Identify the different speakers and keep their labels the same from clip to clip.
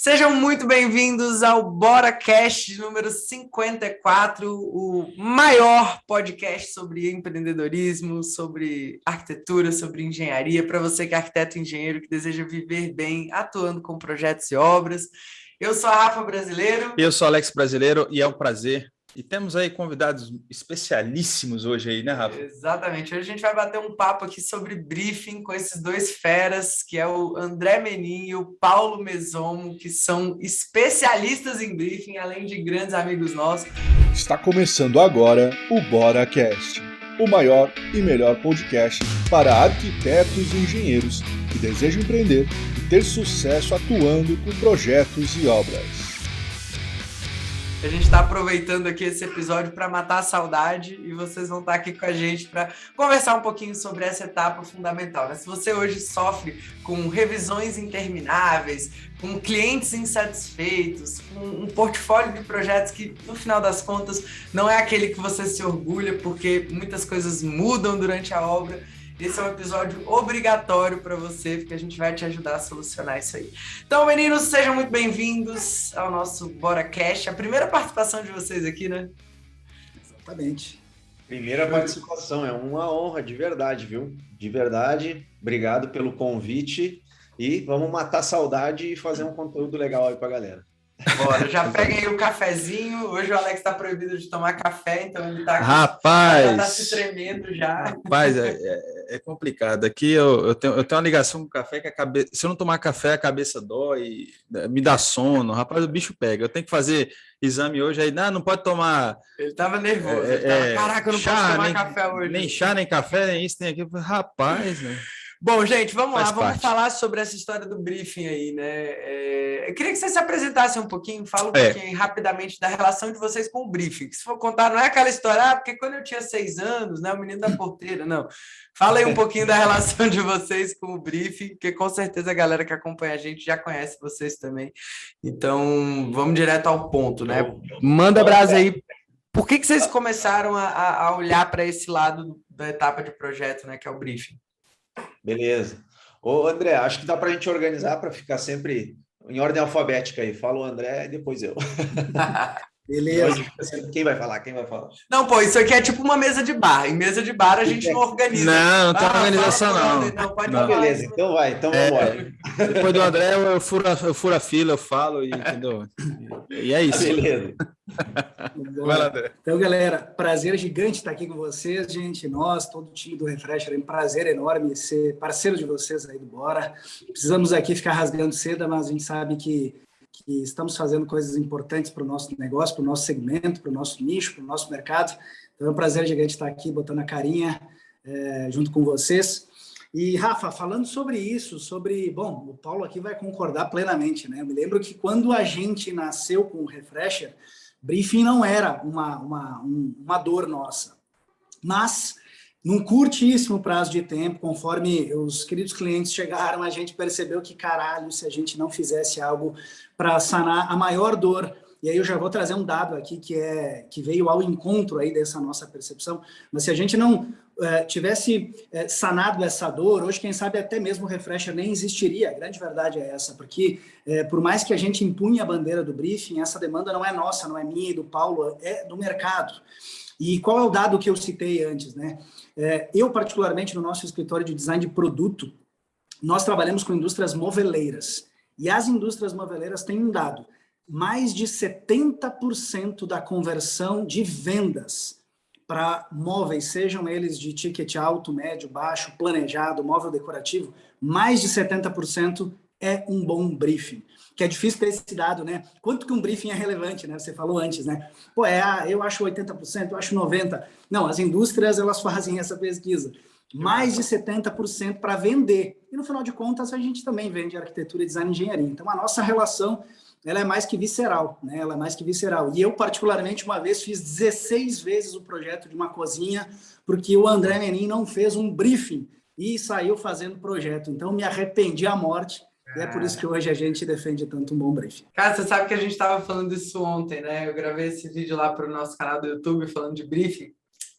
Speaker 1: Sejam muito bem-vindos ao BoraCast número 54, o maior podcast sobre empreendedorismo, sobre arquitetura, sobre engenharia, para você que é arquiteto e engenheiro que deseja viver bem, atuando com projetos e obras. Eu sou a Rafa Brasileiro.
Speaker 2: Eu sou Alex Brasileiro e é um prazer. E temos aí convidados especialíssimos hoje aí, né, Rafa?
Speaker 1: Exatamente. Hoje a gente vai bater um papo aqui sobre briefing com esses dois feras, que é o André Menin e o Paulo Mesomo, que são especialistas em briefing, além de grandes amigos nossos.
Speaker 3: Está começando agora o BoraCast, o maior e melhor podcast para arquitetos e engenheiros que desejam empreender e ter sucesso atuando com projetos e obras.
Speaker 1: A gente está aproveitando aqui esse episódio para matar a saudade e vocês vão estar aqui com a gente para conversar um pouquinho sobre essa etapa fundamental, né? Se você hoje sofre com revisões intermináveis, com clientes insatisfeitos, com um portfólio de projetos que, no final das contas, não é aquele que você se orgulha porque muitas coisas mudam durante a obra, esse é um episódio obrigatório para você, porque a gente vai te ajudar a solucionar isso aí. Então, meninos, sejam muito bem-vindos ao nosso BoraCast. A primeira participação de vocês aqui, né?
Speaker 4: Exatamente.
Speaker 5: Primeira participação, é uma honra, de verdade, viu? De verdade, obrigado pelo convite e vamos matar a saudade e fazer um conteúdo legal aí pra galera.
Speaker 1: Bora, já peguem aí o cafezinho. Hoje o Alex está proibido de tomar café, então ele está aqui.
Speaker 2: Rapaz!
Speaker 1: Já está se tremendo já.
Speaker 2: Rapaz, é complicado. Aqui eu tenho uma ligação com o café que a cabeça. Se eu não tomar café, a cabeça dói, me dá sono. Rapaz, o bicho pega. Eu tenho que fazer exame hoje aí. Não pode tomar.
Speaker 1: Ele estava nervoso. Caraca, eu não posso tomar café hoje.
Speaker 2: Nem chá, nem café, nem isso, nem aquilo. Rapaz, né?
Speaker 1: Bom, gente, vamos lá, vamos falar sobre essa história do briefing aí, né? Eu queria que vocês se apresentassem um pouquinho, fala um pouquinho rapidamente da relação de vocês com o briefing. Se for contar, não é aquela história, porque quando eu tinha 6 anos, né, o menino da porteira, não. Fala aí um pouquinho da relação de vocês com o briefing, porque com certeza a galera que acompanha a gente já conhece vocês também. Então, vamos direto ao ponto, né? Manda brasa aí. Por que vocês começaram a olhar para esse lado da etapa de projeto, né, que é o briefing?
Speaker 5: Beleza. Ô, André, acho que dá para a gente organizar para ficar sempre em ordem alfabética aí. Fala o André e depois eu.
Speaker 4: Beleza.
Speaker 5: Quem vai falar?
Speaker 1: Não, pô, isso aqui é tipo uma mesa de bar. Em mesa de bar a gente não organiza.
Speaker 2: Não tem organização, não.
Speaker 1: Pode
Speaker 5: não, beleza, então vai. Então vamos embora.
Speaker 2: Depois do André, eu furo a fila, eu falo, entendeu? E é isso.
Speaker 5: Beleza.
Speaker 2: Vai lá, André.
Speaker 4: Então, galera, prazer gigante estar aqui com vocês, gente. Nós, todo o time do Refresher, é um prazer enorme ser parceiro de vocês aí do Bora. Precisamos aqui ficar rasgando seda, mas a gente sabe que estamos fazendo coisas importantes para o nosso negócio, para o nosso segmento, para o nosso nicho, para o nosso mercado. Então é um prazer gigante estar aqui botando a carinha junto com vocês. E, Rafa, falando sobre isso, bom, o Paulo aqui vai concordar plenamente, né? Eu me lembro que quando a gente nasceu com o Refresher, briefing não era uma dor nossa. Mas, num curtíssimo prazo de tempo, conforme os queridos clientes chegaram, a gente percebeu que, caralho, se a gente não fizesse algo para sanar a maior dor, e aí eu já vou trazer um dado aqui que veio ao encontro aí dessa nossa percepção, mas se a gente não tivesse sanado essa dor, hoje, quem sabe, até mesmo o Refresher nem existiria. A grande verdade é essa, porque por mais que a gente impunha a bandeira do briefing, essa demanda não é nossa, não é minha e do Paulo, é do mercado. E qual é o dado que eu citei antes, né? Eu, particularmente, no nosso escritório de design de produto, nós trabalhamos com indústrias moveleiras. E as indústrias moveleiras têm um dado: mais de 70% da conversão de vendas para móveis, sejam eles de ticket alto, médio, baixo, planejado, móvel decorativo, mais de 70% é um bom briefing. Que é difícil ter esse dado, né? Quanto que um briefing é relevante, né? Você falou antes, né? Pô, eu acho 80%, eu acho 90%. Não, as indústrias, elas fazem essa pesquisa. Mais de 70% para vender. E, no final de contas, a gente também vende arquitetura, design e engenharia. Então, a nossa relação, ela é mais que visceral, né? Ela é mais que visceral. E eu, particularmente, uma vez fiz 16 vezes o projeto de uma cozinha porque o André Menin não fez um briefing e saiu fazendo projeto. Então, me arrependi à morte. E é por isso que hoje a gente defende tanto um bom briefing.
Speaker 1: Cara, você sabe que a gente estava falando disso ontem, né? Eu gravei esse vídeo lá para o nosso canal do YouTube falando de briefing.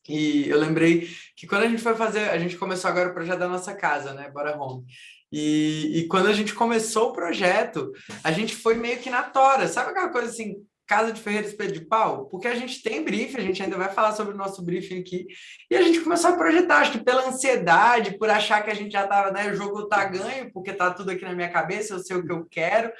Speaker 1: E eu lembrei que quando a gente foi fazer, a gente começou agora o projeto da nossa casa, né? Bora Home. E quando a gente começou o projeto, a gente foi meio que na tora. Sabe aquela coisa assim, casa de ferreiro, espeto de pau? Porque a gente tem briefing, a gente ainda vai falar sobre o nosso briefing aqui. E a gente começou a projetar, acho que pela ansiedade, por achar que a gente já estava, né? O jogo tá ganho, porque tá tudo aqui na minha cabeça, eu sei o que eu quero.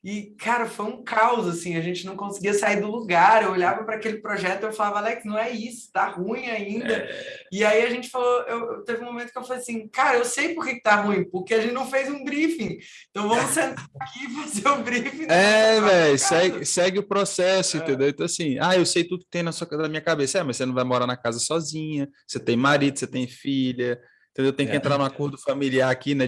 Speaker 1: E, cara, foi um caos, assim, a gente não conseguia sair do lugar. Eu olhava para aquele projeto e eu falava, Alex, não é isso, tá ruim ainda. E aí a gente falou, teve um momento que eu falei assim, cara, eu sei por que tá ruim, porque a gente não fez um briefing. Então vamos sentar aqui e fazer um briefing.
Speaker 2: Velho, segue o processo, entendeu? Então, assim, eu sei tudo que tem na minha cabeça. Mas você não vai morar na casa sozinha, você tem marido, você tem filha, entendeu? Tem que entrar num acordo familiar aqui, né?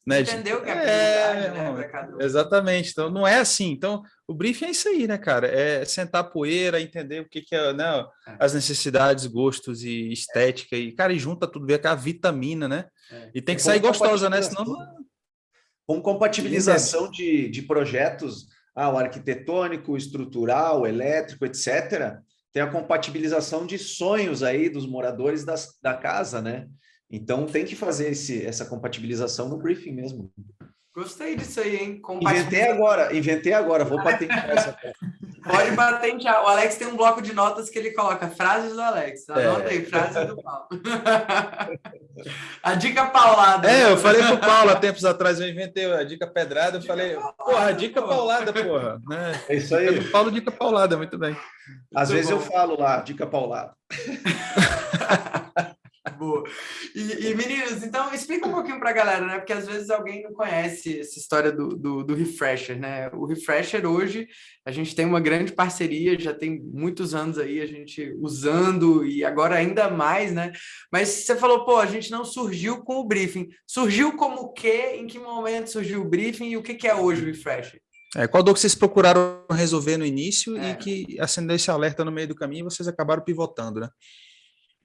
Speaker 1: Entendeu que é prioridade, né, cada um.
Speaker 2: Exatamente. Então, não é assim. Então, o briefing é isso aí, né, cara? É sentar a poeira, entender o que é, né, as necessidades, gostos e estética. E, cara, e junta tudo, ver com a vitamina, né? E tem que sair gostosa, né? Senão...
Speaker 5: Com compatibilização de projetos, o arquitetônico, o estrutural, o elétrico, etc., tem a compatibilização de sonhos aí dos moradores da casa, né? Então tem que fazer essa compatibilização no briefing mesmo.
Speaker 1: Gostei disso aí, hein?
Speaker 5: Inventei agora, vou patentear essa.
Speaker 1: Pode patentear. O Alex tem um bloco de notas que ele coloca frases do Alex. Anota aí, frases do Paulo. A dica paulada.
Speaker 2: Eu falei pro Paulo há tempos atrás, eu inventei a dica pedrada, eu falei, porra, dica paulada, porra. Né?
Speaker 5: É isso aí.
Speaker 2: Do Paulo, dica paulada, muito bem.
Speaker 5: Às vezes eu falo lá, dica paulada.
Speaker 1: Boa. E meninos, então explica um pouquinho para a galera, né? Porque às vezes alguém não conhece essa história do Refresher, né? O Refresher hoje, a gente tem uma grande parceria, já tem muitos anos aí a gente usando e agora ainda mais, né? Mas você falou, pô, a gente não surgiu com o briefing. Surgiu como o quê? Em que momento surgiu o briefing e o que é hoje o Refresher?
Speaker 2: Qual dor que vocês procuraram resolver no início e que acendeu esse alerta no meio do caminho e vocês acabaram pivotando, né?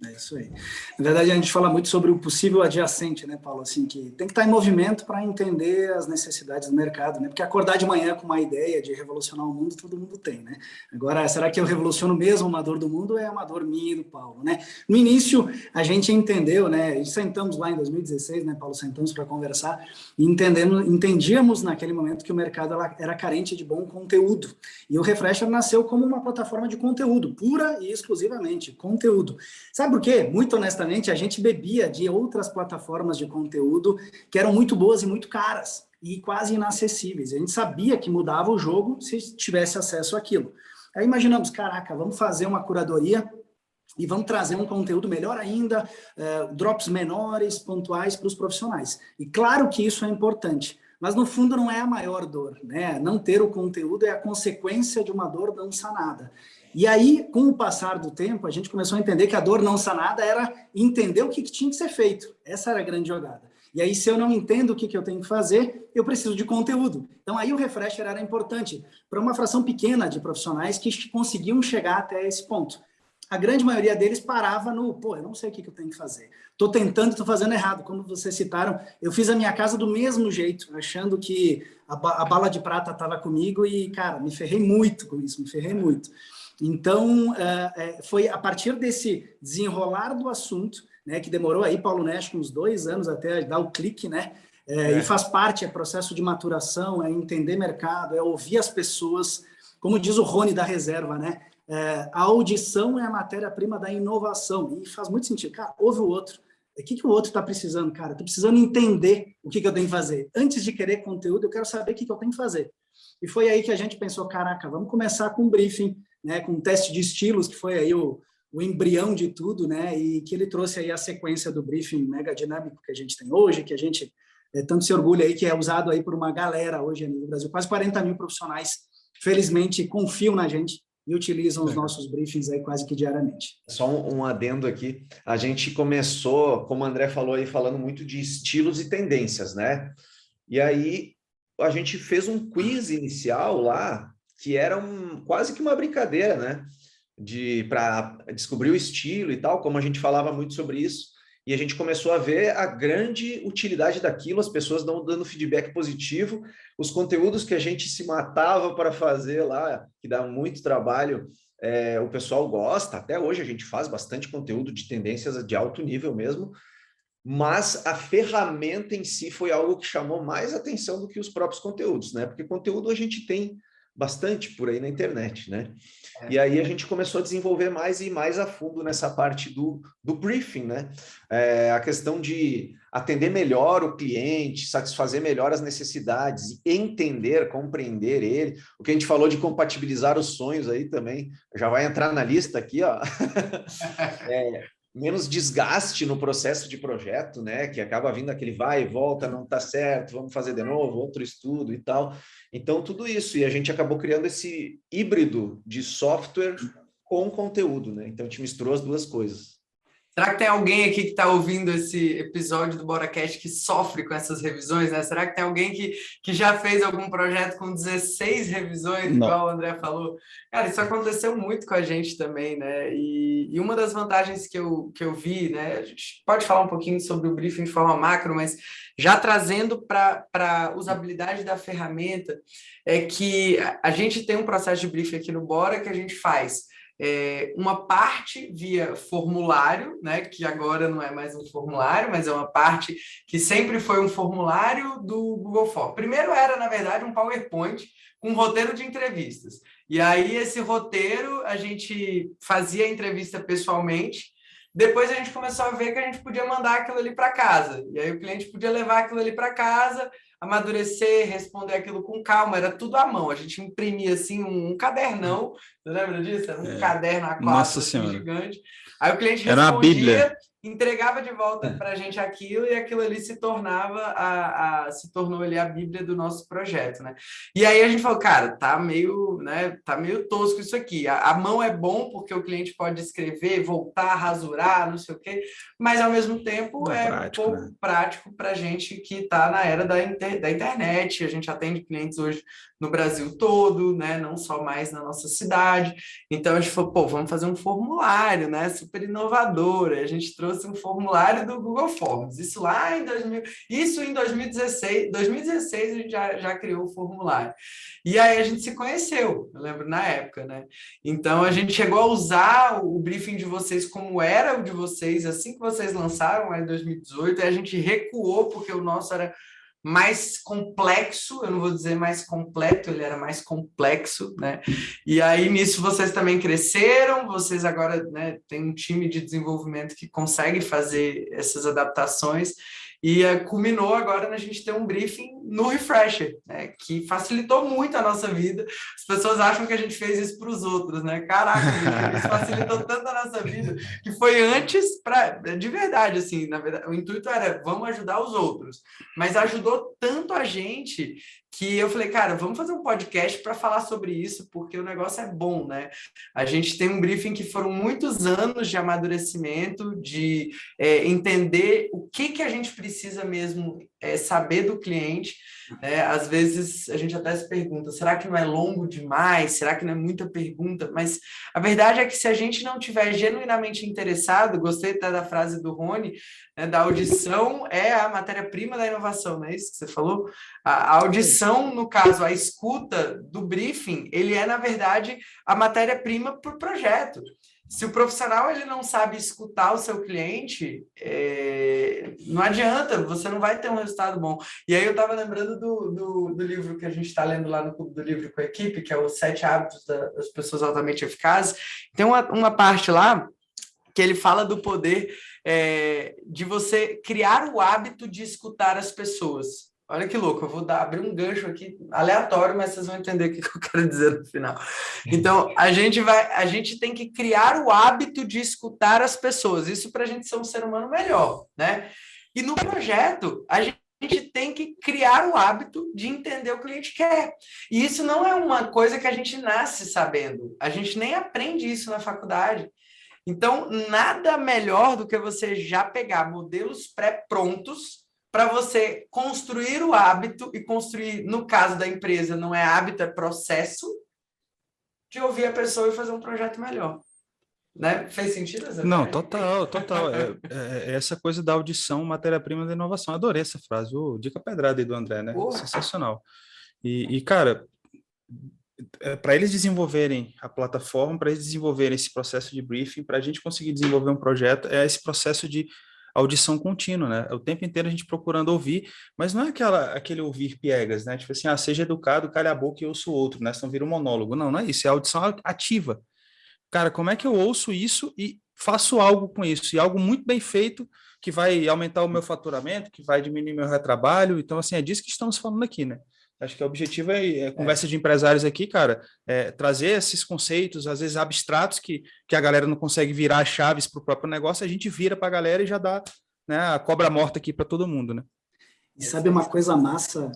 Speaker 4: É isso aí. Na verdade, a gente fala muito sobre o possível adjacente, né, Paulo? Assim, que tem que estar em movimento para entender as necessidades do mercado, né? Porque acordar de manhã com uma ideia de revolucionar o mundo, todo mundo tem, né? Agora, será que eu revoluciono mesmo uma dor do mundo ou é uma dor minha e do Paulo, né? No início, a gente entendeu, né? E sentamos lá em 2016, né, Paulo? Sentamos para conversar e entendíamos naquele momento que o mercado era carente de bom conteúdo. E o Refresher nasceu como uma plataforma de conteúdo, pura e exclusivamente conteúdo. Sabe por quê? Muito honestamente, a gente bebia de outras plataformas de conteúdo que eram muito boas e muito caras e quase inacessíveis. A gente sabia que mudava o jogo se tivesse acesso àquilo. Aí imaginamos, caraca, vamos fazer uma curadoria e vamos trazer um conteúdo melhor ainda, drops menores, pontuais para os profissionais. E claro que isso é importante, mas no fundo não é a maior dor, né? Não ter o conteúdo é a consequência de uma dor não sanada. E aí, com o passar do tempo, a gente começou a entender que a dor não sanada era entender o que tinha que ser feito. Essa era a grande jogada. E aí, se eu não entendo o que eu tenho que fazer, eu preciso de conteúdo. Então, aí o Refresher era importante para uma fração pequena de profissionais que conseguiam chegar até esse ponto. A grande maioria deles parava no, eu não sei o que eu tenho que fazer. Estou tentando, estou fazendo errado. Como vocês citaram, eu fiz a minha casa do mesmo jeito, achando que a bala de prata estava comigo e, cara, me ferrei muito com isso, me ferrei muito. Então, foi a partir desse desenrolar do assunto, né, que demorou aí, Paulo Nesch, uns 2 anos até dar o clique, né? E faz parte, é processo de maturação, é entender mercado, é ouvir as pessoas, como diz o Rony da Reserva, né? A audição é a matéria-prima da inovação, e faz muito sentido. Cara, ouve o outro. O que o outro está precisando, cara? Estou precisando entender o que eu tenho que fazer. Antes de querer conteúdo, eu quero saber o que eu tenho que fazer. E foi aí que a gente pensou, caraca, vamos começar com um briefing, né, com um teste de estilos, que foi aí o embrião de tudo, né, e que ele trouxe aí a sequência do briefing mega dinâmico que a gente tem hoje, que a gente tanto se orgulha aí, que é usado aí por uma galera hoje no Brasil. Quase 40 mil profissionais, felizmente, confiam na gente e utilizam os nossos briefings aí quase que diariamente.
Speaker 5: Só um adendo aqui. A gente começou, como o André falou aí, falando muito de estilos e tendências, né? E aí a gente fez um quiz inicial lá, que era quase que uma brincadeira, né? Para descobrir o estilo e tal, como a gente falava muito sobre isso. E a gente começou a ver a grande utilidade daquilo, as pessoas dando feedback positivo, os conteúdos que a gente se matava para fazer lá, que dá muito trabalho, o pessoal gosta. Até hoje a gente faz bastante conteúdo de tendências de alto nível mesmo. mas a ferramenta em si foi algo que chamou mais atenção do que os próprios conteúdos, né? Porque conteúdo a gente tem bastante por aí na internet, né? E aí a gente começou a desenvolver mais e mais a fundo nessa parte do briefing, né? A questão de atender melhor o cliente, satisfazer melhor as necessidades, entender, compreender ele. O que a gente falou de compatibilizar os sonhos aí também, já vai entrar na lista aqui, ó. Menos desgaste no processo de projeto, né? Que acaba vindo aquele vai e volta, não está certo, vamos fazer de novo, outro estudo e tal. Então, tudo isso. E a gente acabou criando esse híbrido de software com conteúdo, né? Então, a gente misturou as duas coisas.
Speaker 1: Será que tem alguém aqui que está ouvindo esse episódio do BoraCast que sofre com essas revisões, né? Será que tem alguém que já fez algum projeto com 16 revisões, igual o André falou? Cara, isso aconteceu muito com a gente também, né? E uma das vantagens que eu vi, né? A gente pode falar um pouquinho sobre o briefing de forma macro, mas já trazendo para a usabilidade da ferramenta, é que a gente tem um processo de briefing aqui no Bora que a gente faz uma parte via formulário, né, que agora não é mais um formulário, mas é uma parte que sempre foi um formulário do Google Forms. Primeiro era, na verdade, um PowerPoint com um roteiro de entrevistas. E aí, esse roteiro, a gente fazia a entrevista pessoalmente. Depois a gente começou a ver que a gente podia mandar aquilo ali para casa. E aí o cliente podia levar aquilo ali para casa, amadurecer, responder aquilo com calma, era tudo à mão. A gente imprimia assim um cadernão, você lembra disso? Era um caderno A4 assim, gigante. Aí o cliente
Speaker 2: respondia, era uma Bíblia,
Speaker 1: entregava de volta para a gente aquilo e aquilo ali se tornava se tornou ali a Bíblia do nosso projeto, né? E aí a gente falou, cara, tá meio tosco isso aqui. A mão é bom porque o cliente pode escrever, voltar, rasurar, não sei o quê, mas ao mesmo tempo prático, um pouco prático para a gente que está na era da internet. A gente atende clientes hoje no Brasil todo, né? Não só mais na nossa cidade. Então a gente falou, pô, vamos fazer um formulário, né? Super inovador. A gente trouxe um formulário do Google Forms. Isso lá em 2016. 2016 a gente já criou o formulário. E aí a gente se conheceu, eu lembro na época, né? Então a gente chegou a usar o briefing de vocês como era o de vocês, assim que vocês lançaram lá em 2018, e a gente recuou porque o nosso era mais complexo, eu não vou dizer mais completo, ele era mais complexo, né? E aí nisso vocês também cresceram, vocês agora, né, tem um time de desenvolvimento que consegue fazer essas adaptações e culminou agora na gente ter um briefing no Refresher, né, que facilitou muito a nossa vida. As pessoas acham que a gente fez isso para os outros, né? Caraca, gente, isso facilitou tanto a nossa vida que foi antes de verdade, assim, na verdade, o intuito era vamos ajudar os outros, mas ajudou tanto a gente que eu falei, cara, vamos fazer um podcast para falar sobre isso, porque o negócio é bom, né? A gente tem um briefing que foram muitos anos de amadurecimento, de entender o que a gente precisa mesmo saber do cliente. Às vezes a gente até se pergunta, será que não é longo demais? Será que não é muita pergunta? Mas a verdade é que se a gente não tiver genuinamente interessado, gostei até da frase do Rony, né, da audição é a matéria-prima da inovação, não é isso que você falou? A audição, no caso, a escuta do briefing, ele é, na verdade, a matéria-prima para o projeto. Se o profissional ele não sabe escutar o seu cliente, não adianta, você não vai ter um resultado bom. E aí eu estava lembrando do livro que a gente está lendo lá no Clube do Livro com a equipe, que é os 7 Hábitos das Pessoas Altamente Eficazes. Tem uma parte lá que ele fala do poder de você criar o hábito de escutar as pessoas. Olha que louco, eu vou abrir um gancho aqui aleatório, mas vocês vão entender o que eu quero dizer no final. Então, a gente tem que criar o hábito de escutar as pessoas, isso para a gente ser um ser humano melhor, né? E no projeto, a gente tem que criar o hábito de entender o que o cliente quer. E isso não é uma coisa que a gente nasce sabendo, a gente nem aprende isso na faculdade. Então, nada melhor do que você já pegar modelos pré-prontos para você construir o hábito e construir, no caso da empresa, não é hábito, é processo de ouvir a pessoa e fazer um projeto melhor. Né? Fez sentido, Zé?
Speaker 2: Não, total. Essa coisa da audição, matéria-prima da inovação. Adorei essa frase. Dica pedrada aí do André, né? Porra. Sensacional. E cara, para eles desenvolverem a plataforma, para eles desenvolverem esse processo de briefing, para a gente conseguir desenvolver um projeto, é esse processo de audição contínua, né? O tempo inteiro a gente procurando ouvir, mas não é aquele ouvir piegas, né? Tipo assim, seja educado, cale a boca e ouça o outro, né? Senão vira um monólogo. Não é isso, é audição ativa. Cara, como é que eu ouço isso e faço algo com isso? E algo muito bem feito que vai aumentar o meu faturamento, que vai diminuir meu retrabalho. Então, assim, é disso que estamos falando aqui, né? Acho que o objetivo conversa de empresários aqui, cara, trazer esses conceitos, às vezes abstratos, que a galera não consegue virar chaves para o próprio negócio, a gente vira para a galera e já dá, né, a cobra morta aqui para todo mundo, né?
Speaker 4: E sabe uma coisa massa,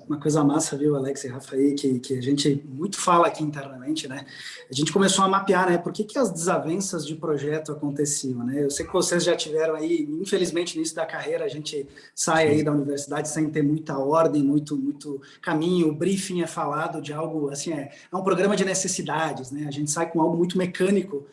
Speaker 4: viu, Alex e Rafa, aí, que a gente muito fala aqui internamente, né? A gente começou a mapear, né? Por que as desavenças de projeto aconteciam, né? Eu sei que vocês já tiveram aí, infelizmente, no início da carreira, a gente sai aí da universidade sem ter muita ordem, muito caminho, o briefing é falado de algo, assim, é um programa de necessidades, né? A gente sai com algo muito mecânico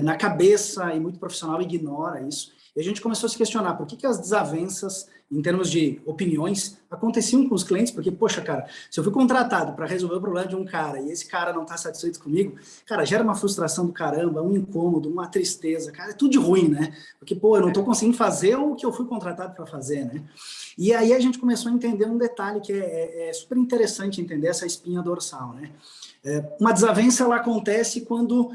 Speaker 4: na cabeça e muito profissional ignora isso. E a gente começou a se questionar por que as desavenças, em termos de opiniões, aconteciam com os clientes, porque, poxa, cara, se eu fui contratado para resolver o problema de um cara e esse cara não está satisfeito comigo, cara, gera uma frustração do caramba, um incômodo, uma tristeza, cara, é tudo de ruim, né? Porque, pô, eu não estou conseguindo fazer o que eu fui contratado para fazer, né? E aí a gente começou a entender um detalhe que é super interessante entender essa espinha dorsal, né? Uma desavença, ela acontece quando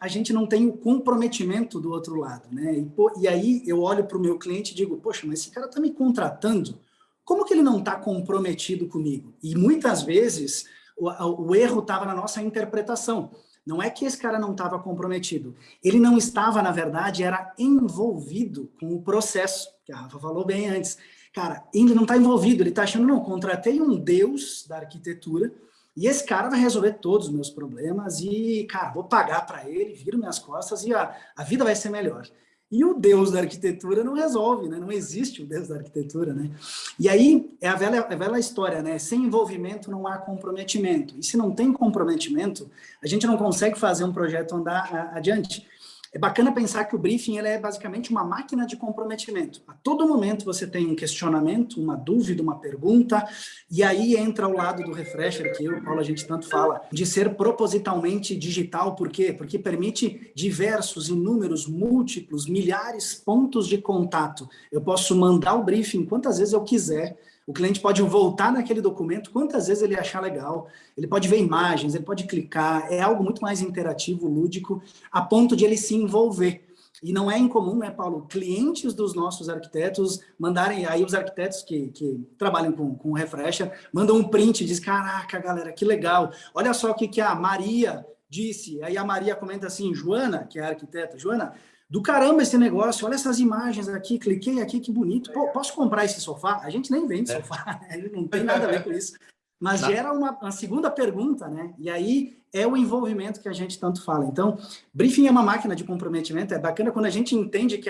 Speaker 4: a gente não tem o comprometimento do outro lado, né? E aí eu olho para o meu cliente e digo, poxa, mas esse cara está me contratando, como que ele não está comprometido comigo? E muitas vezes o erro estava na nossa interpretação. Não é que esse cara não estava comprometido, ele não estava, na verdade, era envolvido com o processo, que a Rafa falou bem antes. Cara, ele não está envolvido, ele está achando, não, contratei um deus da arquitetura, e esse cara vai resolver todos os meus problemas e, cara, vou pagar para ele, viro minhas costas e a vida vai ser melhor. E o Deus da arquitetura não resolve, né? Não existe o Deus da arquitetura, né? E aí é a velha história, né? Sem envolvimento não há comprometimento. E se não tem comprometimento, a gente não consegue fazer um projeto andar adiante. É bacana pensar que o briefing ele é basicamente uma máquina de comprometimento. A todo momento você tem um questionamento, uma dúvida, uma pergunta, e aí entra o lado do refresher, que eu e o Paulo a gente tanto fala, de ser propositalmente digital. Por quê? Porque permite diversos, inúmeros, múltiplos, milhares pontos de contato. Eu posso mandar o briefing quantas vezes eu quiser. O cliente pode voltar naquele documento quantas vezes ele achar legal, ele pode ver imagens, ele pode clicar, é algo muito mais interativo, lúdico, a ponto de ele se envolver. E não é incomum, né, Paulo, clientes dos nossos arquitetos mandarem, aí os arquitetos que trabalham com o Refresher, mandam um print e dizem, caraca, galera, que legal, olha só o que a Maria disse. Aí a Maria comenta assim, Joana, que é a arquiteta, Joana, do caramba esse negócio, olha essas imagens aqui, cliquei aqui, que bonito. Pô, posso comprar esse sofá? A gente nem vende sofá, né? Não tem nada a ver com isso. Mas gera uma segunda pergunta, né? E aí é o envolvimento que a gente tanto fala. Então, briefing é uma máquina de comprometimento. É bacana quando a gente entende que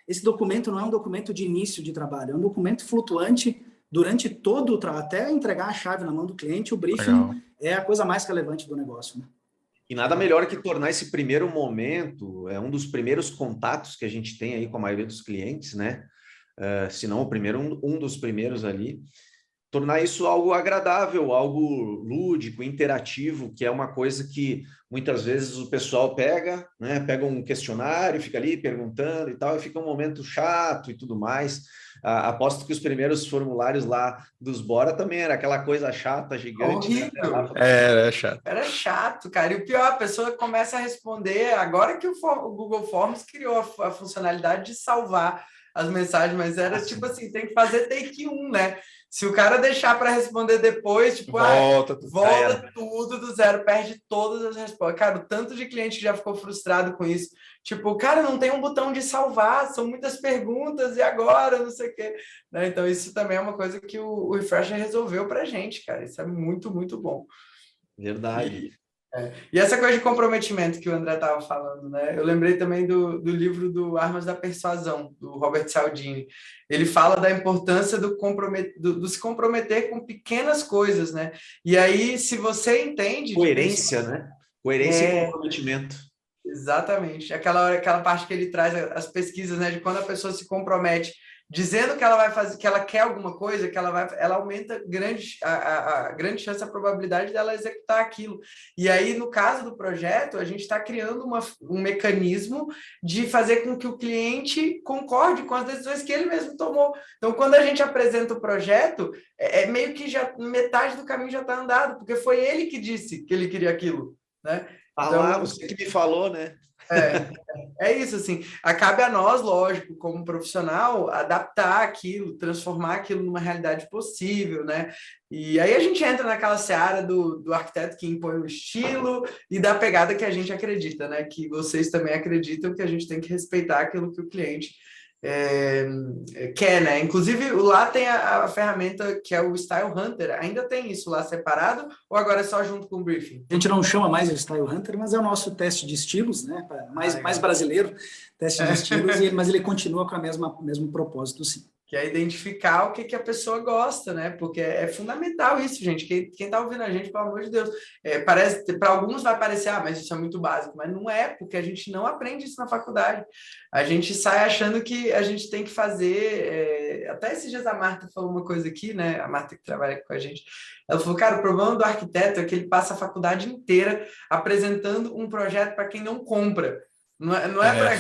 Speaker 4: esse documento não é um documento de início de trabalho, é um documento flutuante durante todo o trabalho, até entregar a chave na mão do cliente. O briefing é a coisa mais relevante do negócio, né?
Speaker 5: E nada melhor que tornar esse primeiro momento, um dos primeiros contatos que a gente tem aí com a maioria dos clientes, né? Se não o primeiro, um dos primeiros ali, tornar isso algo agradável, algo lúdico, interativo, que é uma coisa que muitas vezes o pessoal pega, né? Pega um questionário, fica ali perguntando e tal, e fica um momento chato e tudo mais. Aposto que os primeiros formulários lá dos Bora também era aquela coisa chata, gigante.
Speaker 1: Horrível.
Speaker 5: Né?
Speaker 2: Era chato.
Speaker 1: Era chato, cara. E o pior, a pessoa começa a responder, agora que o Google Forms criou a funcionalidade de salvar as mensagens, mas era tipo assim, tem que fazer take 1, né? Se o cara deixar para responder depois, tipo, volta tudo do zero, perde todas as respostas. Cara, o tanto de cliente que já ficou frustrado com isso. Tipo, cara, não tem um botão de salvar, são muitas perguntas, e agora? Não sei o quê. Né? Então, isso também é uma coisa que o Refresher resolveu pra gente, cara. Isso é muito, muito bom.
Speaker 5: Verdade.
Speaker 1: E essa coisa de comprometimento que o André estava falando, né? Eu lembrei também do livro do Armas da Persuasão, do Robert Cialdini. Ele fala da importância do se comprometer com pequenas coisas, né? E aí, se você entende...
Speaker 5: Coerência, né? Coerência e comprometimento.
Speaker 1: Exatamente. Aquela parte que ele traz as pesquisas, né? De quando a pessoa se compromete dizendo que ela vai fazer, que ela quer alguma coisa, ela aumenta a grande chance, a probabilidade dela executar aquilo. E aí, no caso do projeto, a gente está criando um mecanismo de fazer com que o cliente concorde com as decisões que ele mesmo tomou. Então, quando a gente apresenta o projeto, meio que já metade do caminho já está andado, porque foi ele que disse que ele queria aquilo, né?
Speaker 5: Então, você que me falou, né?
Speaker 1: É isso, assim, cabe a nós, lógico, como profissional, adaptar aquilo, transformar aquilo numa realidade possível, né? E aí a gente entra naquela seara do arquiteto que impõe o estilo e da pegada que a gente acredita, né? Que vocês também acreditam que a gente tem que respeitar aquilo que o cliente quer, né? Inclusive, lá tem a ferramenta que é o Style Hunter. Ainda tem isso lá separado ou agora é só junto com o briefing?
Speaker 4: A gente não chama mais o Style Hunter, mas é o nosso teste de estilos, né? Mais brasileiro, teste de estilos, mas ele continua com o mesmo propósito, sim.
Speaker 1: Que é identificar o que a pessoa gosta, né? Porque é fundamental isso, gente. Quem tá ouvindo a gente, pelo amor de Deus, para alguns vai parecer, mas isso é muito básico, mas não é, porque a gente não aprende isso na faculdade. A gente sai achando que a gente tem que fazer. Até esses dias a Marta falou uma coisa aqui, né? A Marta que trabalha aqui com a gente. Ela falou, cara, o problema do arquiteto é que ele passa a faculdade inteira apresentando um projeto para quem não compra. Não é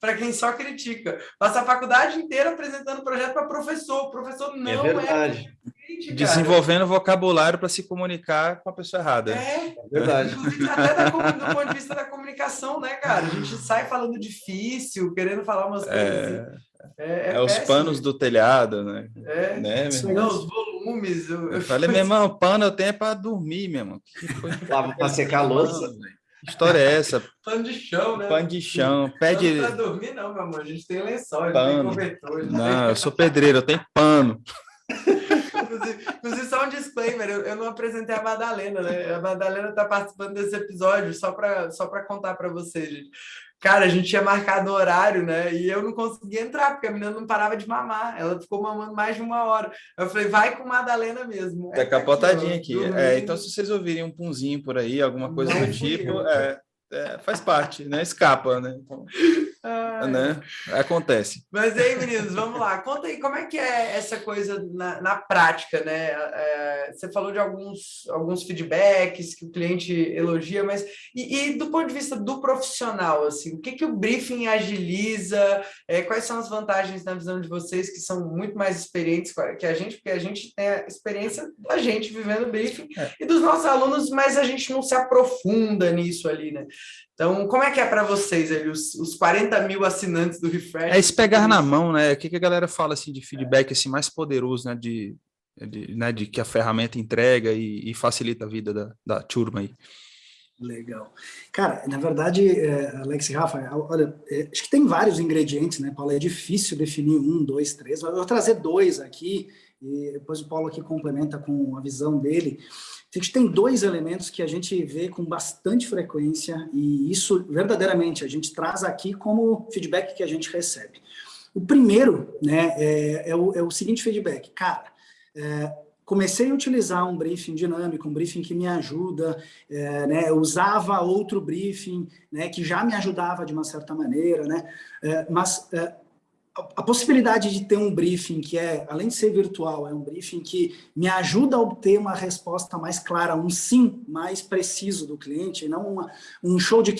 Speaker 1: para quem só critica. Passa a faculdade inteira apresentando projeto para professor. O professor não
Speaker 5: é verdade.
Speaker 1: Crítica,
Speaker 2: desenvolvendo vocabulário para se comunicar com a pessoa errada.
Speaker 5: É verdade.
Speaker 1: Inclusive, até do ponto de vista da comunicação, né, cara? A gente sai falando difícil, querendo falar umas coisas assim.
Speaker 2: Os panos do telhado, né?
Speaker 1: Os volumes.
Speaker 2: Eu falei, meu irmão, pano eu tenho para dormir, meu irmão.
Speaker 5: Lava para secar a louça.
Speaker 2: Que história é essa?
Speaker 1: Pano de chão, né?
Speaker 2: Pano de chão.
Speaker 1: Pede... Não para dormir, não, meu amor. A gente tem lençol, a gente tem cobertor.
Speaker 2: Não, eu sou pedreiro, eu tenho pano.
Speaker 1: Inclusive, só um disclaimer, eu não apresentei a Madalena, né? A Madalena está participando desse episódio, só para contar para vocês, gente. Cara, a gente tinha marcado o horário, né? E eu não conseguia entrar, porque a menina não parava de mamar. Ela ficou mamando mais de 1 hora. Eu falei, vai com Madalena mesmo.
Speaker 2: Tá capotadinha aqui. Então, se vocês ouvirem um punzinho por aí, alguma coisa do tipo, faz parte, né? Escapa, né? Então, né? Acontece.
Speaker 1: Mas aí, meninos, vamos lá. Conta aí, como é que é essa coisa na prática, né? Você falou de alguns feedbacks que o cliente elogia, mas e do ponto de vista do profissional, assim, o que o briefing agiliza? Quais são as vantagens na visão de vocês, que são muito mais experientes que a gente, porque a gente tem a experiência da gente vivendo briefing e dos nossos alunos, mas a gente não se aprofunda nisso ali, né? Então, como é que é para vocês ali, os 40 mil assinantes do Refresh?
Speaker 2: Esse pegar na mão, né? O que a galera fala assim, de feedback assim, mais poderoso, né? De que a ferramenta entrega e facilita a vida da turma aí.
Speaker 4: Legal. Cara, na verdade, Alex e Rafa, olha, acho que tem vários ingredientes, né, Paulo? É difícil definir 1, 2, 3. Eu vou trazer 2 aqui, e depois o Paulo aqui complementa com a visão dele. A gente tem 2 elementos que a gente vê com bastante frequência, e isso, verdadeiramente, a gente traz aqui como feedback que a gente recebe. O primeiro, né, é o seguinte feedback. Cara, comecei a utilizar um briefing dinâmico, um briefing que me ajuda, né, eu usava outro briefing, né, que já me ajudava de uma certa maneira, né, mas a possibilidade de ter um briefing que além de ser virtual, é um briefing que me ajuda a obter uma resposta mais clara, um sim mais preciso do cliente, e não um show de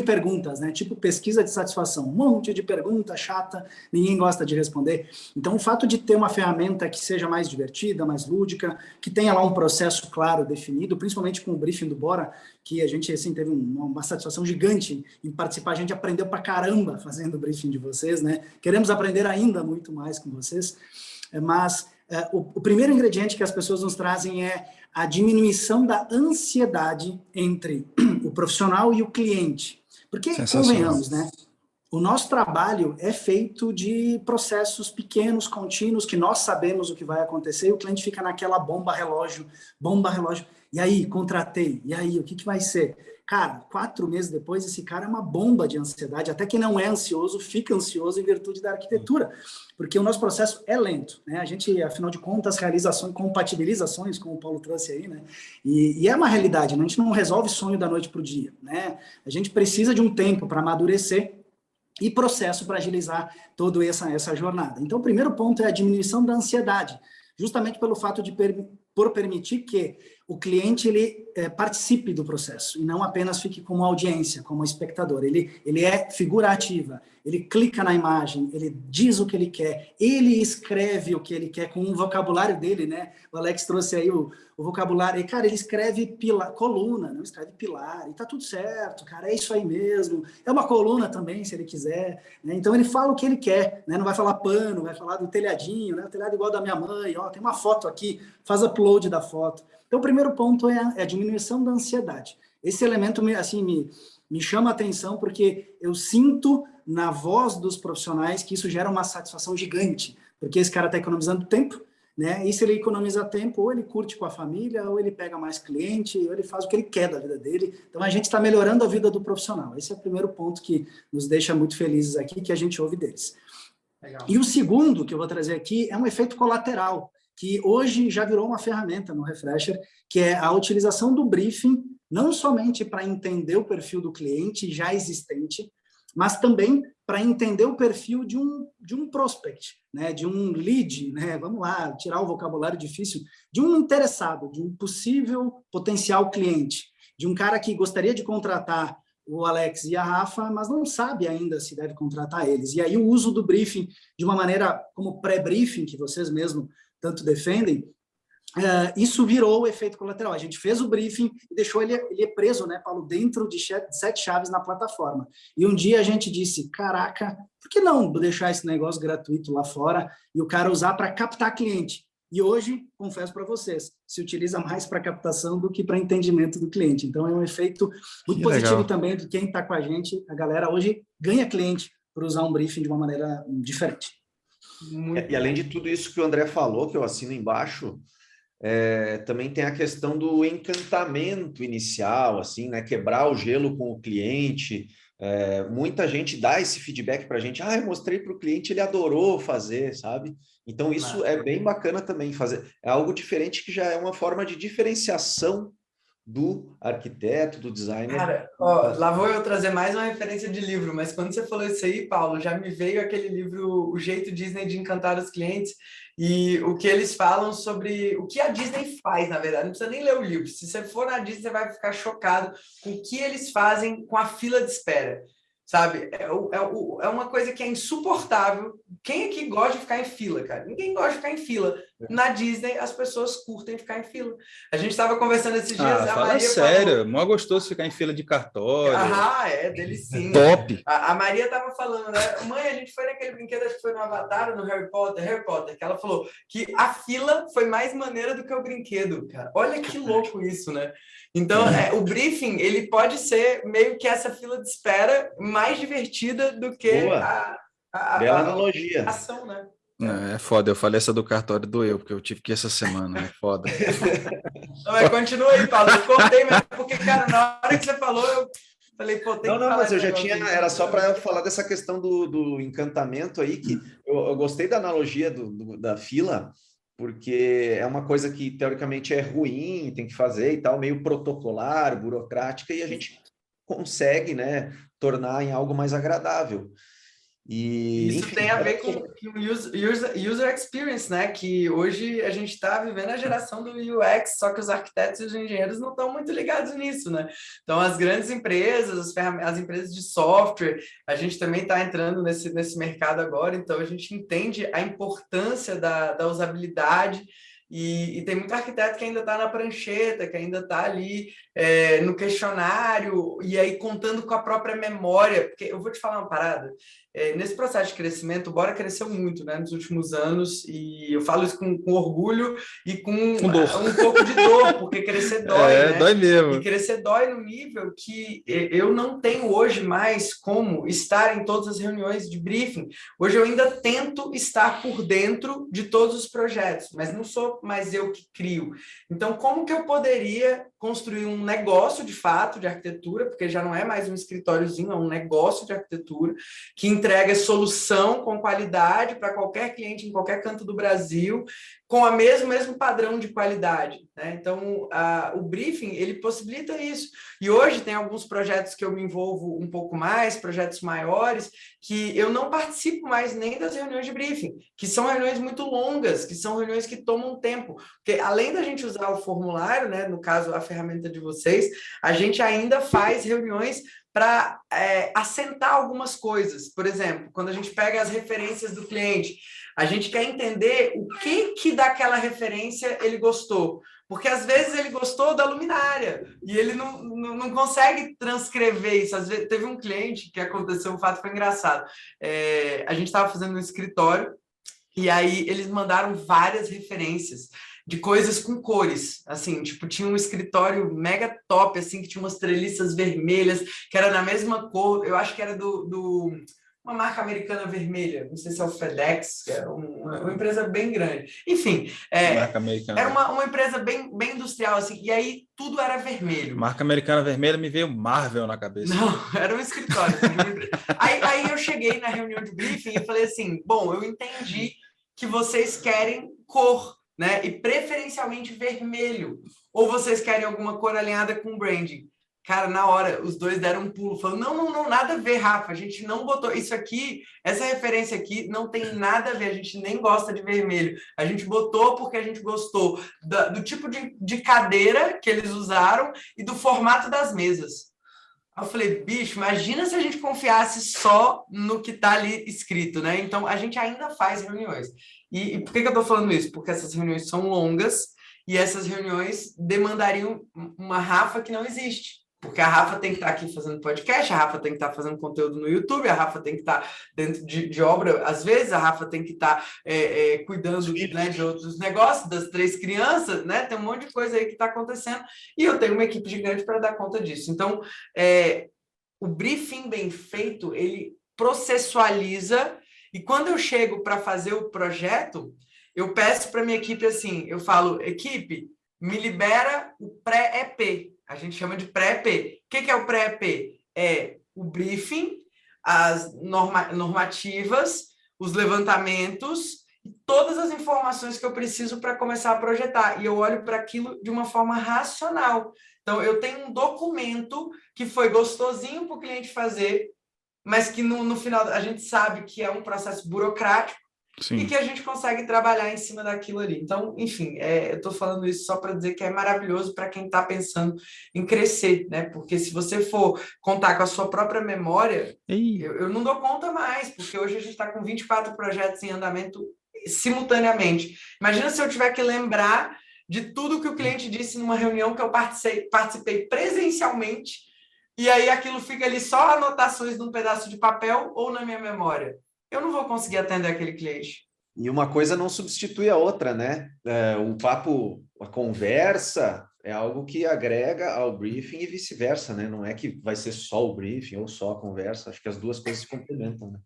Speaker 4: perguntas, né? Tipo pesquisa de satisfação, um monte de pergunta chata, ninguém gosta de responder. Então, o fato de ter uma ferramenta que seja mais divertida, mais lúdica, que tenha lá um processo claro, definido, principalmente com o briefing do Bora, que a gente assim, teve uma satisfação gigante em participar, a gente aprendeu pra caramba fazendo o briefing de vocês, né? Queremos aprender ainda muito mais com vocês, mas o primeiro ingrediente que as pessoas nos trazem é a diminuição da ansiedade entre o profissional e o cliente. Porque, convenhamos, né? O nosso trabalho é feito de processos pequenos, contínuos, que nós sabemos o que vai acontecer, e o cliente fica naquela bomba relógio. E aí, contratei. E aí, o que vai ser? Cara, 4 meses depois, esse cara é uma bomba de ansiedade. Até quem não é ansioso, fica ansioso em virtude da arquitetura. Porque o nosso processo é lento, né? A gente, afinal de contas, realiza ações, compatibilizações, como o Paulo trouxe aí, né? E é uma realidade, né? A gente não resolve sonho da noite para o dia, né? A gente precisa de um tempo para amadurecer e processo para agilizar toda essa jornada. Então, o primeiro ponto é a diminuição da ansiedade, justamente pelo fato de permitir que o cliente ele participe do processo e não apenas fique como audiência, como espectador. Ele é figura ativa, ele clica na imagem, ele diz o que ele quer, ele escreve o que ele quer com o vocabulário dele, né? O Alex trouxe aí o vocabulário, e, cara, ele escreve coluna, não escreve pilar, e tá tudo certo, cara, é isso aí mesmo. É uma coluna também, se ele quiser, né? Então ele fala o que ele quer, né? Não vai falar pano, vai falar do telhadinho, né? O telhado igual da minha mãe, ó, tem uma foto aqui, faz upload da foto. Então, o primeiro ponto é a diminuição da ansiedade. Esse elemento me chama a atenção porque eu sinto na voz dos profissionais que isso gera uma satisfação gigante, porque esse cara está economizando tempo, né? E se ele economiza tempo, ou ele curte com a família, ou ele pega mais cliente, ou ele faz o que ele quer da vida dele. Então, a gente está melhorando a vida do profissional. Esse é o primeiro ponto que nos deixa muito felizes aqui, que a gente ouve deles. Legal. E o segundo que eu vou trazer aqui é um efeito colateral, que hoje já virou uma ferramenta no Refresher, que é a utilização do briefing, não somente para entender o perfil do cliente já existente, mas também para entender o perfil de um prospect, né, de um lead, né, vamos lá, tirar o vocabulário difícil, de um interessado, de um possível potencial cliente, de um cara que gostaria de contratar o Alex e a Rafa, mas não sabe ainda se deve contratar eles. E aí o uso do briefing de uma maneira como pré-briefing, que vocês mesmos tanto defendem, isso virou o efeito colateral. A gente fez o briefing e deixou ele preso, né, Paulo, dentro de 7 chaves na plataforma. E um dia a gente disse, caraca, por que não deixar esse negócio gratuito lá fora e o cara usar para captar cliente? E hoje, confesso para vocês, se utiliza mais para captação do que para entendimento do cliente. Então, é um efeito muito positivo também de quem está com a gente. A galera hoje ganha cliente por usar um briefing de uma maneira diferente.
Speaker 5: E além de tudo isso que o André falou, que eu assino embaixo, também tem a questão do encantamento inicial, assim, né? Quebrar o gelo com o cliente. Muita gente dá esse feedback para a gente. Eu mostrei para o cliente, ele adorou fazer, sabe? Então, isso é bem bacana também fazer. É algo diferente que já é uma forma de diferenciação do arquiteto, do designer.
Speaker 1: Cara, lá vou eu trazer mais uma referência de livro, mas quando você falou isso aí, Paulo, já me veio aquele livro O Jeito Disney de Encantar os Clientes e o que eles falam sobre o que a Disney faz, na verdade. Não precisa nem ler o livro. Se você for na Disney, você vai ficar chocado com o que eles fazem com a fila de espera. Sabe? É uma coisa que é insuportável. Quem aqui gosta de ficar em fila, cara? Ninguém gosta de ficar em fila. Na Disney, as pessoas curtem ficar em fila. A gente estava conversando esses dias...
Speaker 2: Fala Maria sério, falou... mó gostoso ficar em fila de cartório.
Speaker 1: Delicinha.
Speaker 2: Top!
Speaker 1: A Maria estava falando, né? Mãe, a gente foi naquele brinquedo, acho que foi no Avatar ou no Harry Potter, que ela falou que a fila foi mais maneira do que o brinquedo, cara. Olha que louco isso, né? Então, o briefing, ele pode ser meio que essa fila de espera mais divertida do que
Speaker 5: bela analogia.
Speaker 1: A ação, né?
Speaker 2: É foda, eu falei essa do cartório doeu, porque eu tive que ir essa semana, é foda.
Speaker 1: Não, mas continua aí, Paulo, eu cortei mesmo, porque, cara, na hora que você falou, eu falei, pô, tem que falar.
Speaker 5: Não, mas eu já tinha, era só para falar dessa questão do encantamento aí, que eu gostei da analogia da fila, porque é uma coisa que, teoricamente, é ruim, tem que fazer e tal, meio protocolar, burocrática, e a gente consegue, né, tornar em algo mais agradável. E,
Speaker 1: isso tem a ver com user experience, né? Que hoje a gente está vivendo a geração do UX, só que os arquitetos e os engenheiros não estão muito ligados nisso, né? Então, as grandes empresas, as empresas de software, a gente também está entrando nesse mercado agora, então a gente entende a importância da usabilidade. E tem muito arquiteto que ainda está na prancheta, que ainda está ali no questionário, e aí contando com a própria memória. Porque eu vou te falar uma parada. Nesse processo de crescimento, o Bora cresceu muito, né, nos últimos anos, e eu falo isso com orgulho e com um pouco de dor, porque crescer dói, né?
Speaker 2: Dói mesmo.
Speaker 1: E crescer dói no nível que eu não tenho hoje mais como estar em todas as reuniões de briefing. Hoje eu ainda tento estar por dentro de todos os projetos, mas não sou mais eu que crio. Então, como que eu poderia construir um negócio de fato de arquitetura, porque já não é mais um escritóriozinho, é um negócio de arquitetura, que entrega solução com qualidade para qualquer cliente em qualquer canto do Brasil. com o mesmo padrão de qualidade, né? Então, o briefing, ele possibilita isso. E hoje tem alguns projetos que eu me envolvo um pouco mais, projetos maiores, que eu não participo mais nem das reuniões de briefing, que são reuniões muito longas, que são reuniões que tomam tempo. Porque além da gente usar o formulário, né, no caso, a ferramenta de vocês, a gente ainda faz reuniões para assentar algumas coisas. Por exemplo, quando a gente pega as referências do cliente, a gente quer entender o que daquela referência ele gostou. Porque às vezes ele gostou da luminária e ele não consegue transcrever isso. Às vezes, teve um cliente que aconteceu, um fato foi engraçado. A gente estava fazendo um escritório e aí eles mandaram várias referências de coisas com cores, assim, tipo, tinha um escritório mega top, assim, que tinha umas treliças vermelhas, que era na mesma cor, eu acho que era uma marca americana vermelha, não sei se é o FedEx, que é uma empresa bem grande. Enfim,
Speaker 2: Marca americana.
Speaker 1: Era uma empresa bem industrial, assim, e aí tudo era vermelho.
Speaker 2: Marca americana vermelha, me veio Marvel na cabeça.
Speaker 1: Não, era um escritório. Aí eu cheguei na reunião de briefing e falei assim, bom, eu entendi que vocês querem cor, né? E preferencialmente vermelho. Ou vocês querem alguma cor alinhada com branding? Cara, na hora, os dois deram um pulo, falando, não, nada a ver, Rafa, a gente não botou isso aqui, essa referência aqui não tem nada a ver, a gente nem gosta de vermelho, a gente botou porque a gente gostou do tipo de cadeira que eles usaram e do formato das mesas. Aí eu falei, bicho, imagina se a gente confiasse só no que está ali escrito, né? Então, a gente ainda faz reuniões. E por que eu estou falando isso? Porque essas reuniões são longas e essas reuniões demandariam uma Rafa que não existe. Porque a Rafa tem que estar aqui fazendo podcast, a Rafa tem que estar fazendo conteúdo no YouTube, a Rafa tem que estar dentro de obra, às vezes, a Rafa tem que estar cuidando, né, de outros negócios, das 3 crianças, né? Tem um monte de coisa aí que está acontecendo e eu tenho uma equipe gigante para dar conta disso. Então, o briefing bem feito, ele processualiza e quando eu chego para fazer o projeto, eu peço para minha equipe assim, eu falo, equipe, me libera o pré-EP. A gente chama de pré-EP. O que é o pré-EP? É o briefing, as normativas, os levantamentos e todas as informações que eu preciso para começar a projetar. E eu olho para aquilo de uma forma racional. Então, eu tenho um documento que foi gostosinho para o cliente fazer, mas que no final a gente sabe que é um processo burocrático. Sim. E que a gente consegue trabalhar em cima daquilo ali. Então, enfim, eu estou falando isso só para dizer que é maravilhoso para quem está pensando em crescer, né? Porque se você for contar com a sua própria memória, eu não dou conta mais, porque hoje a gente está com 24 projetos em andamento simultaneamente. Imagina se eu tiver que lembrar de tudo que o cliente disse numa reunião que eu participei presencialmente, e aí aquilo fica ali só anotações num pedaço de papel ou na minha memória. Eu não vou conseguir atender aquele cliente.
Speaker 5: E uma coisa não substitui a outra, né? O papo, a conversa é algo que agrega ao briefing e vice-versa, né? Não é que vai ser só o briefing ou só a conversa. Acho que as duas coisas se complementam, né?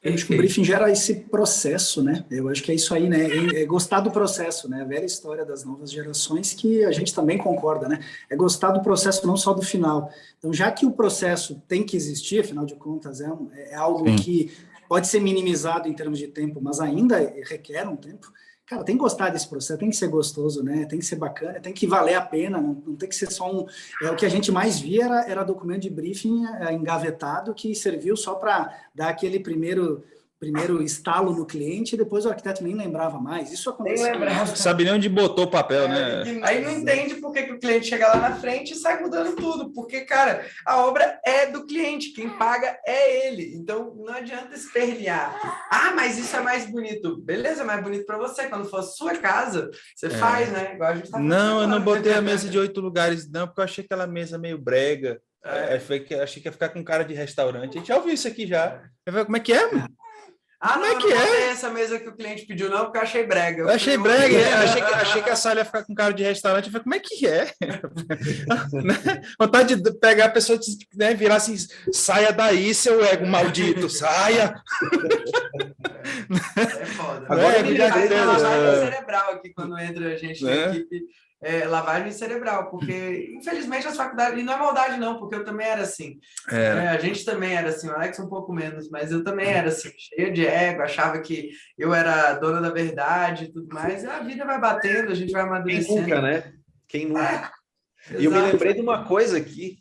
Speaker 4: Eu acho que o briefing gera esse processo, né? Eu acho que é isso aí, né? É gostar do processo, né? A velha história das novas gerações que a gente também concorda, né? É gostar do processo, não só do final. Então, já que o processo tem que existir, afinal de contas, é algo que pode ser minimizado em termos de tempo, mas ainda requer um tempo. Cara, tem que gostar desse processo, tem que ser gostoso, né? Tem que ser bacana, tem que valer a pena, não tem que ser só um... o que a gente mais via era documento de briefing engavetado que serviu só para dar aquele primeiro estalo no cliente e depois o arquiteto nem lembrava mais. Isso aconteceu.
Speaker 2: Sabe nem onde botou o papel, né?
Speaker 1: Aí não entende por que o cliente chega lá na frente e sai mudando tudo, porque, cara, a obra é do cliente, quem paga é ele. Então, não adianta espernear. Ah, mas isso é mais bonito. Beleza, é mais bonito para você. Quando for a sua casa, você faz, né? Igual a gente tá
Speaker 2: não, eu não botei a mesa de 8 lugares, não, porque eu achei aquela mesa meio brega. Achei que ia ficar com cara de restaurante. A gente já ouviu isso aqui já. Eu falei, como é que é, mano?
Speaker 1: Como é que é? Essa mesa que o cliente pediu, não, porque eu achei brega.
Speaker 2: Eu achei brega, achei que a sala ia ficar com cara de restaurante. Eu falei, como é que é? Vontade de pegar a pessoa e, né, virar assim, saia daí, seu ego maldito, saia.
Speaker 1: É foda. Agora ele já tem lavagem cerebral aqui quando entra a gente na equipe. lavagem cerebral, porque infelizmente as faculdades, e não é maldade não, porque eu também era assim, a gente também era assim, o Alex um pouco menos, mas eu também era assim, cheia de ego, achava que eu era dona da verdade e tudo mais, e a vida vai batendo, a gente vai amadurecendo.
Speaker 5: Quem nunca, né? Quem nunca? E eu me lembrei de uma coisa aqui,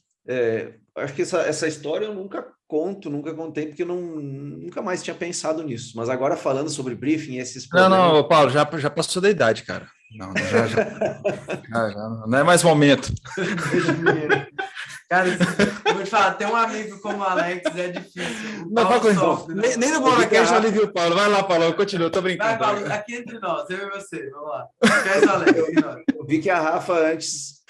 Speaker 5: acho que essa história eu nunca contei, porque eu nunca mais tinha pensado nisso. Mas agora falando sobre briefing, esses problemas...
Speaker 2: Não, Paulo, já passou da idade, cara. Não, já não é mais momento.
Speaker 1: Cara, eu vou te falar, ter um amigo como o Alex é difícil.
Speaker 2: Nem no BoraCast eu alivio o Paulo. Vai lá, Paulo, continua, tô brincando.
Speaker 1: Vai, Paulo, aqui entre nós, eu e você, vamos lá. Esquece o Alex,
Speaker 5: eu vi que a Rafa antes,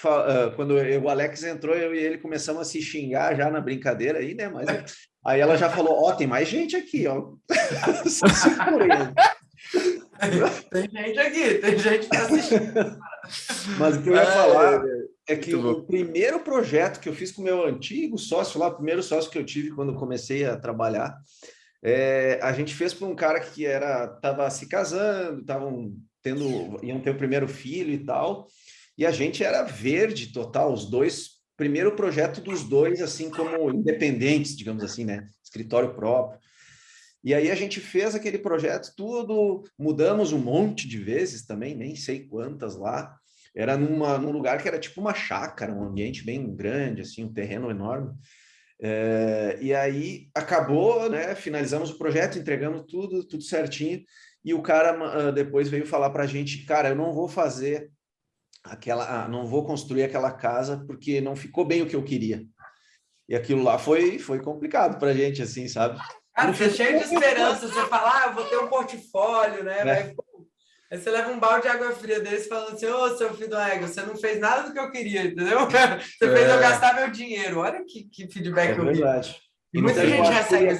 Speaker 5: quando o Alex entrou, eu e ele começamos a se xingar já na brincadeira aí, né? Mas aí ela já falou, tem mais gente aqui, ó. Só segura.
Speaker 1: Tem gente para assistir.
Speaker 5: Mas o que eu ia falar é que o primeiro projeto que eu fiz com o meu antigo sócio lá, o primeiro sócio que eu tive quando comecei a trabalhar, a gente fez para um cara que estava se casando, iam ter o primeiro filho e tal, e a gente era verde total, os dois, primeiro projeto dos dois, assim como independentes, digamos assim, né? Escritório próprio. E aí a gente fez aquele projeto tudo, mudamos um monte de vezes também, nem sei quantas lá. Era num lugar que era tipo uma chácara, um ambiente bem grande, assim, um terreno enorme. E aí acabou, né? Finalizamos o projeto, entregamos tudo certinho. E o cara depois veio falar para a gente, cara, eu não vou fazer não vou construir aquela casa porque não ficou bem o que eu queria. E aquilo lá foi complicado para a gente, assim, sabe?
Speaker 1: Cara, você é cheio de esperança, você fala, eu vou ter um portfólio, né? Aí você leva um balde de água fria desse falando assim, seu filho do ego, você não fez nada do que eu queria, entendeu? Você fez eu gastar meu dinheiro. Olha que feedback eu vi.
Speaker 5: E muita gente recebe.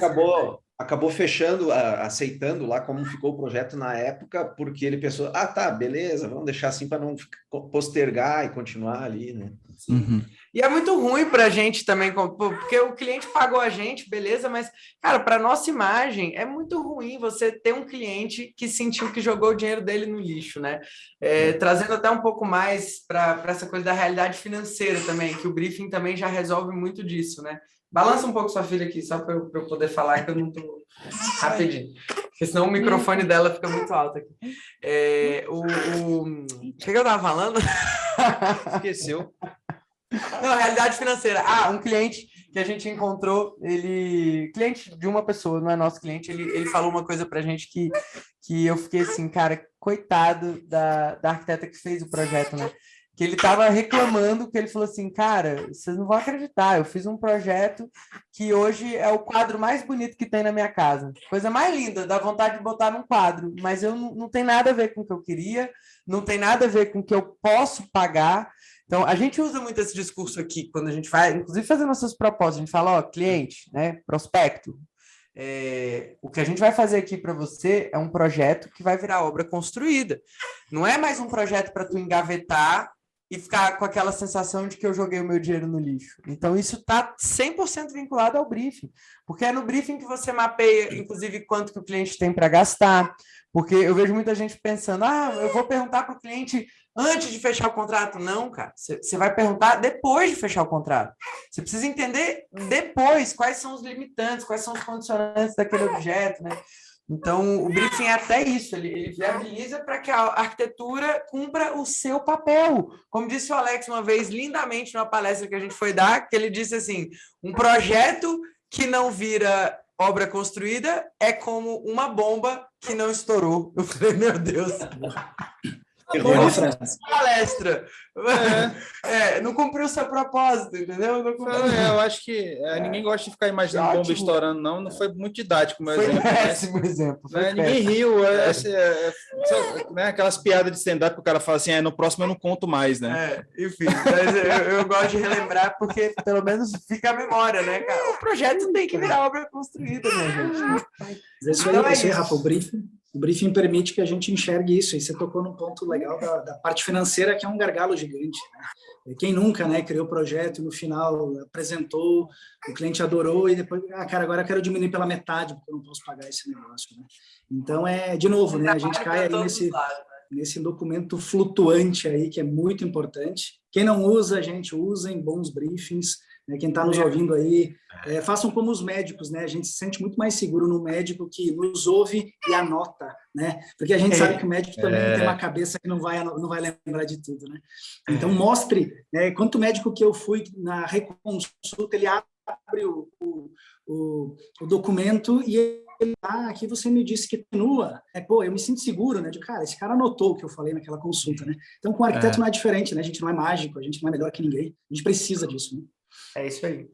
Speaker 5: Acabou fechando, aceitando lá como ficou o projeto na época, porque ele pensou, tá, beleza, vamos deixar assim para não postergar e continuar ali, né?
Speaker 2: Uhum.
Speaker 1: E é muito ruim para a gente também, porque o cliente pagou a gente, beleza, mas, cara, para nossa imagem, é muito ruim você ter um cliente que sentiu que jogou o dinheiro dele no lixo, né? Trazendo até um pouco mais para essa coisa da realidade financeira também, que o briefing também já resolve muito disso, né? Balança um pouco sua filha aqui, só para eu poder falar, que eu não tô rapidinho. Porque senão o microfone dela fica muito alto aqui. O que eu tava falando?
Speaker 2: Esqueceu.
Speaker 1: Não, realidade financeira. Um cliente que a gente encontrou, cliente de uma pessoa, não é nosso cliente, ele falou uma coisa pra gente que eu fiquei assim, cara, coitado da arquiteta que fez o projeto, né? Que ele estava reclamando, que ele falou assim, cara, vocês não vão acreditar, eu fiz um projeto que hoje é o quadro mais bonito que tem na minha casa. Coisa mais linda, dá vontade de botar num quadro, mas eu não tem nada a ver com o que eu queria, não tem nada a ver com o que eu posso pagar. Então, a gente usa muito esse discurso aqui, quando a gente vai, inclusive fazendo nossas propostas, a gente fala, cliente, né, prospecto, o que a gente vai fazer aqui para você é um projeto que vai virar obra construída. Não é mais um projeto para tu engavetar e ficar com aquela sensação de que eu joguei o meu dinheiro no lixo. Então, isso está 100% vinculado ao briefing, porque é no briefing que você mapeia, inclusive, quanto que o cliente tem para gastar, porque eu vejo muita gente pensando, eu vou perguntar para o cliente antes de fechar o contrato. Não, cara, você vai perguntar depois de fechar o contrato. Você precisa entender depois quais são os limitantes, quais são os condicionantes daquele objeto, né? Então, o briefing é até isso, ele viabiliza para que a arquitetura cumpra o seu papel. Como disse o Alex uma vez, lindamente, numa palestra que a gente foi dar, que ele disse assim, um projeto que não vira obra construída é como uma bomba que não estourou. Eu falei, meu Deus... palestra. Não cumpriu o seu propósito, entendeu?
Speaker 2: Eu acho que ninguém gosta de ficar imaginando bomba estourando, não foi muito didático o meu exemplo.
Speaker 1: Péssimo exemplo.
Speaker 2: Ninguém riu. Né, aquelas piadas de stand-up que o cara fala assim, no próximo eu não conto mais, né?
Speaker 1: Enfim, mas eu gosto de relembrar porque pelo menos fica a memória, né, cara? O projeto tem que virar obra construída, né, gente?
Speaker 4: Mas isso aí, Rafa, o briefing permite que a gente enxergue isso, e você tocou num ponto legal da parte financeira, que é um gargalo gigante, né? Quem nunca, né, criou o projeto e no final apresentou, o cliente adorou e depois, cara, agora eu quero diminuir pela metade porque eu não posso pagar esse negócio, né? Então, de novo, né, a gente cai aí nesse documento flutuante aí, que é muito importante. Quem não usa, gente, usem bons briefings. Né? Quem está nos ouvindo aí, façam como os médicos, né? A gente se sente muito mais seguro no médico que nos ouve e anota, né? Porque a gente sabe que o médico também tem uma cabeça que não vai lembrar de tudo, né? Então, mostre, né? Quanto médico que eu fui na reconsulta, ele abre o documento e ele, aqui você me disse que continua. Eu me sinto seguro, né? Cara, esse cara anotou o que eu falei naquela consulta, né? Então, com o arquiteto não é diferente, né? A gente não é mágico, a gente não é melhor que ninguém. A gente precisa disso, né?
Speaker 1: É isso aí.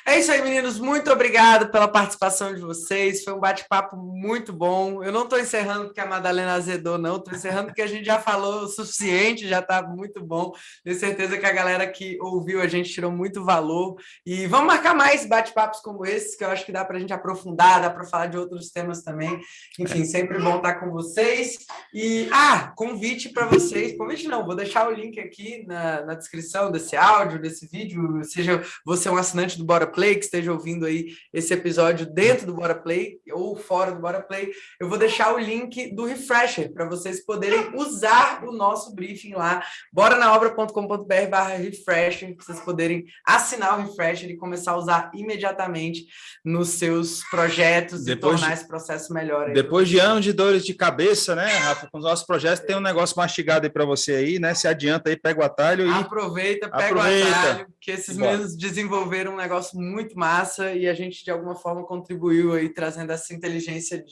Speaker 1: É isso aí, meninos. Muito obrigado pela participação de vocês. Foi um bate-papo muito bom. Eu não estou encerrando porque a Madalena azedou, não. Estou encerrando porque a gente já falou o suficiente, já está muito bom. Tenho certeza que a galera que ouviu a gente tirou muito valor. E vamos marcar mais bate-papos como esses, que eu acho que dá para a gente aprofundar, dá para falar de outros temas também. Enfim, sempre bom estar com vocês. E, convite para vocês. Convite não, vou deixar o link aqui na descrição desse áudio, desse vídeo. Seja você um assinante do Bora Play, que esteja ouvindo aí esse episódio dentro do Bora Play ou fora do Bora Play, eu vou deixar o link do Refresher para vocês poderem usar o nosso briefing lá, boranaobra.com.br/refresher, para vocês poderem assinar o Refresher e começar a usar imediatamente nos seus projetos e tornar esse processo melhor.
Speaker 2: Depois de anos de dores de cabeça, né, Rafa, com os nossos projetos, tem um negócio mastigado aí para você aí, né, se adianta aí, pega o atalho e...
Speaker 1: Aproveita. O atalho, que esses meninos desenvolveram um negócio muito massa e a gente, de alguma forma, contribuiu aí, trazendo essa inteligência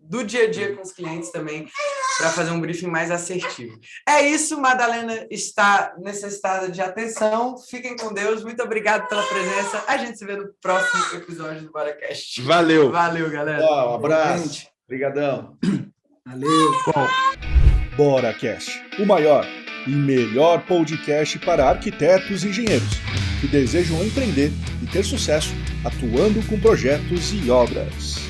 Speaker 1: do dia a dia com os clientes também, para fazer um briefing mais assertivo. É isso, Madalena está necessitada de atenção. Fiquem com Deus. Muito obrigado pela presença. A gente se vê no próximo episódio do BoraCast.
Speaker 2: Valeu.
Speaker 1: Valeu, galera.
Speaker 5: Um abraço. Obrigadão.
Speaker 4: Valeu.
Speaker 3: BoraCast, o maior e melhor podcast para arquitetos e engenheiros que desejam empreender e ter sucesso atuando com projetos e obras.